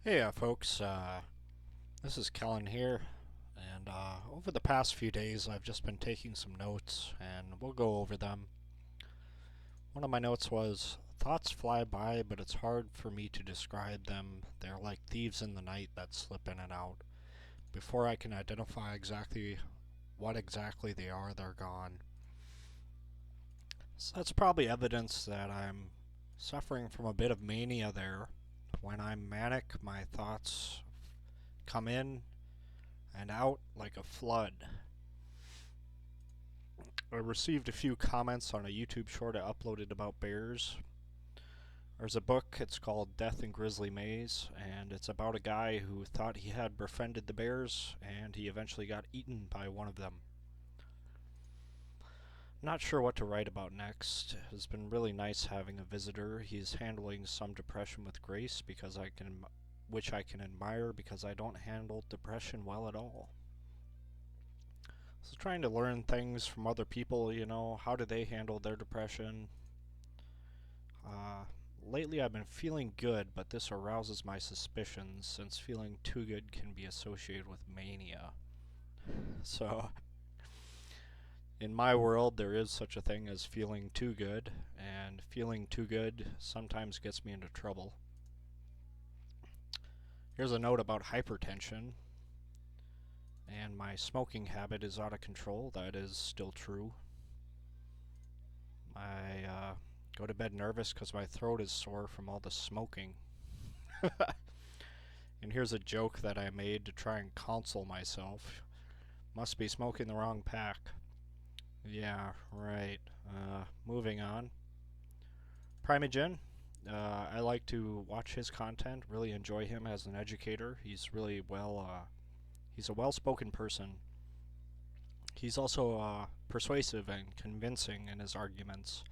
Hey, folks. This is Kellen here, and over the past few days, I've just been taking some notes, and we'll go over them. One of my notes was thoughts fly by, but it's hard for me to describe them. They're like thieves in the night that slip in and out. Before I can identify exactly what exactly they are, they're gone. So that's probably evidence that I'm suffering from a bit of mania there. When I'm manic, my thoughts come in and out like a flood. I received a few comments on a YouTube short I uploaded about bears. There's a book, it's called Death in Grizzly Maze, and it's about a guy who thought he had befriended the bears, and he eventually got eaten by one of them. Not sure what to write about next. It's been really nice having a visitor. He's handling some depression with grace which I can admire because I don't handle depression well at all. So trying to learn things from other people, how do they handle their depression? Lately I've been feeling good, but this arouses my suspicions since feeling too good can be associated with mania. So, in my world, there is such a thing as feeling too good, and feeling too good sometimes gets me into trouble. Here's a note about hypertension. And my smoking habit is out of control. That is still true. I go to bed nervous because my throat is sore from all the smoking. And here's a joke that I made to try and console myself. Must be smoking the wrong pack. Yeah, right. Moving on. Primogen. I like to watch his content, really enjoy him as an educator. He's really he's a well-spoken person. He's also persuasive and convincing in his arguments,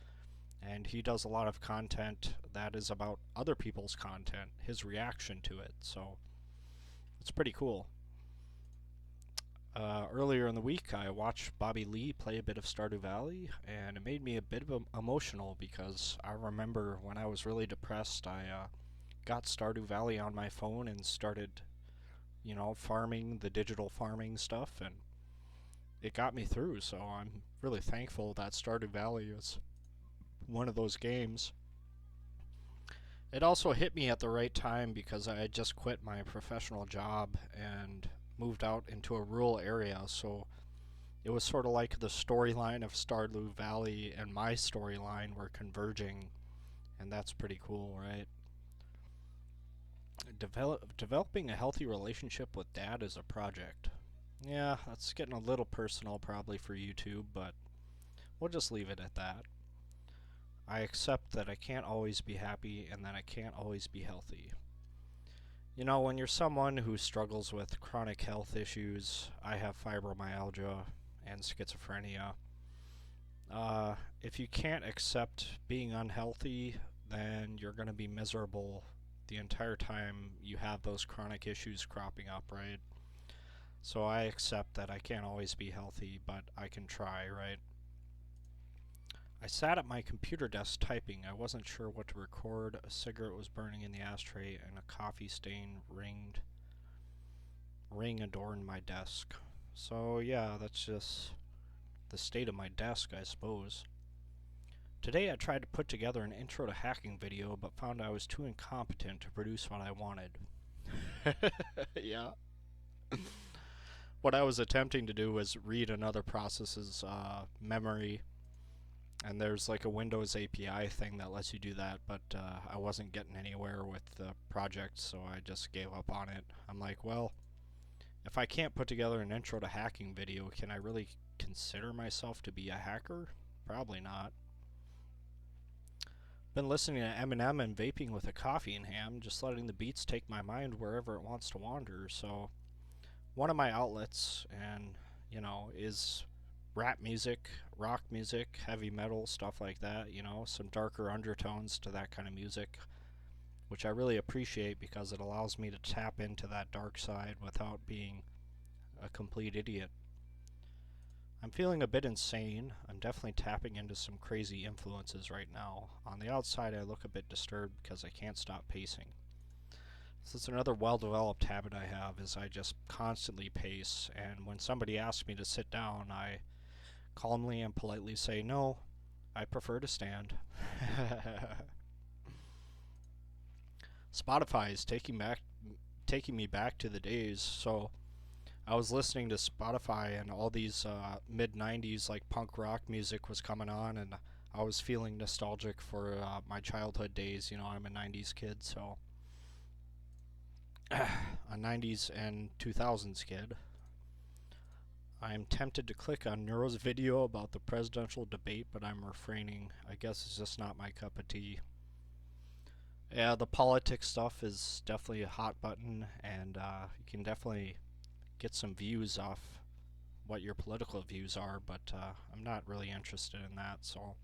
and he does a lot of content that is about other people's content, his reaction to it, so it's pretty cool. Earlier in the week, I watched Bobby Lee play a bit of Stardew Valley, and it made me a bit of emotional because I remember when I was really depressed, I got Stardew Valley on my phone and started, farming the digital farming stuff, and it got me through, so I'm really thankful that Stardew Valley is one of those games. It also hit me at the right time because I had just quit my professional job and moved out into a rural area, so it was sort of like the storyline of Stardew Valley and my storyline were converging, and that's pretty cool, right? Developing a healthy relationship with dad is a project. Yeah, that's getting a little personal probably for YouTube, but we'll just leave it at that. I accept that I can't always be happy and that I can't always be healthy. When you're someone who struggles with chronic health issues, I have fibromyalgia and schizophrenia. If you can't accept being unhealthy, then you're going to be miserable the entire time you have those chronic issues cropping up, right? So I accept that I can't always be healthy, but I can try, right? I sat at my computer desk typing. I wasn't sure what to record. A cigarette was burning in the ashtray, and a coffee stain ring adorned my desk. So yeah, that's just the state of my desk, I suppose. Today I tried to put together an intro to hacking video, but found I was too incompetent to produce what I wanted. Yeah. What I was attempting to do was read another process's memory, and there's like a Windows API thing that lets you do that, but I wasn't getting anywhere with the project, so I just gave up on it. I'm like, well, if I can't put together an intro to hacking video, can I really consider myself to be a hacker? Probably not. Been listening to Eminem and vaping with a coffee in hand, just letting the beats take my mind wherever it wants to wander, so one of my outlets, and is rap music, rock music, heavy metal, stuff like that, some darker undertones to that kind of music, which I really appreciate because it allows me to tap into that dark side without being a complete idiot. I'm feeling a bit insane. I'm definitely tapping into some crazy influences right now. On the outside, I look a bit disturbed because I can't stop pacing. This That's another well-developed habit I have is I just constantly pace, and when somebody asks me to sit down, I calmly and politely say, no, I prefer to stand. Spotify is taking me back to the days. So I was listening to Spotify, and all these mid '90s like punk rock music was coming on, and I was feeling nostalgic for my childhood days. You know, I'm a '90s kid, so a '90s and 2000s kid. I am tempted to click on Neuro's video about the presidential debate, but I'm refraining. I guess it's just not my cup of tea. Yeah, the politics stuff is definitely a hot button, and you can definitely get some views off what your political views are, but I'm not really interested in that, so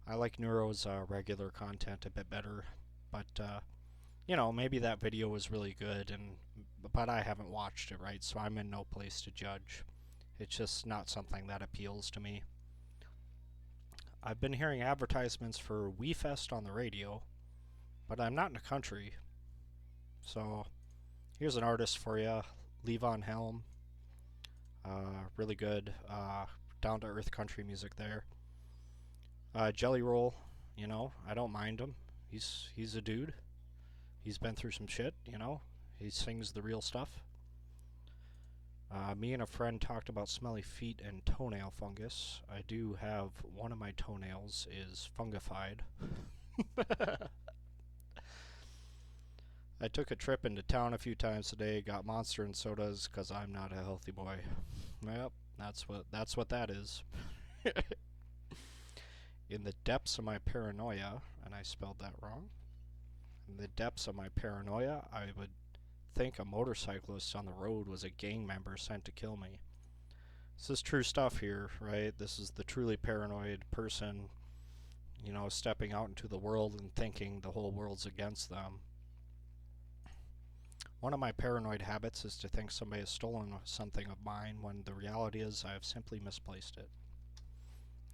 I like Neuro's regular content a bit better, but you know, maybe that video was really good, but I haven't watched it, right, so I'm in no place to judge. It's just not something that appeals to me. I've been hearing advertisements for WeFest on the radio, but I'm not in the country, so here's an artist for you, Levon Helm. Really good, down-to-earth country music there. Jelly Roll, you know, I don't mind him. He's a dude. He's been through some shit, you know. He sings the real stuff. Me and a friend talked about smelly feet and toenail fungus. I do have one of my toenails is fungified. I took a trip into town a few times today, got Monster and sodas because I'm not a healthy boy. Yep, that's what that is. In the depths of my paranoia, and I spelled that wrong. In the depths of my paranoia, I would think a motorcyclist on the road was a gang member sent to kill me. This is true stuff here, right? This is the truly paranoid person, you know, stepping out into the world and thinking the whole world's against them. One of my paranoid habits is to think somebody has stolen something of mine when the reality is I have simply misplaced it.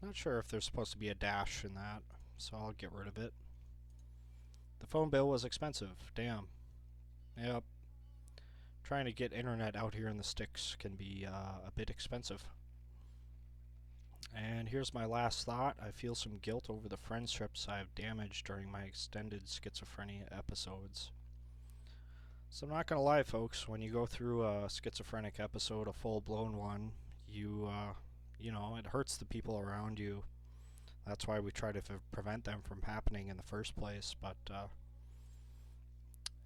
Not sure if there's supposed to be a dash in that, so I'll get rid of it. The phone bill was expensive. Damn. Yep. Trying to get internet out here in the sticks can be a bit expensive. And here's my last thought. I feel some guilt over the friendships I have damaged during my extended schizophrenia episodes. So I'm not gonna lie, folks, when you go through a schizophrenic episode, a full-blown one, you know, it hurts the people around you. That's why we try to prevent them from happening in the first place, but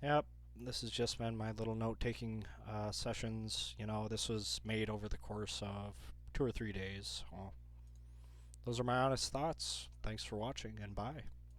yep, this has just been my little note-taking sessions. You know, this was made over the course of 2 or 3 days. Well, those are my honest thoughts. Thanks for watching, and bye.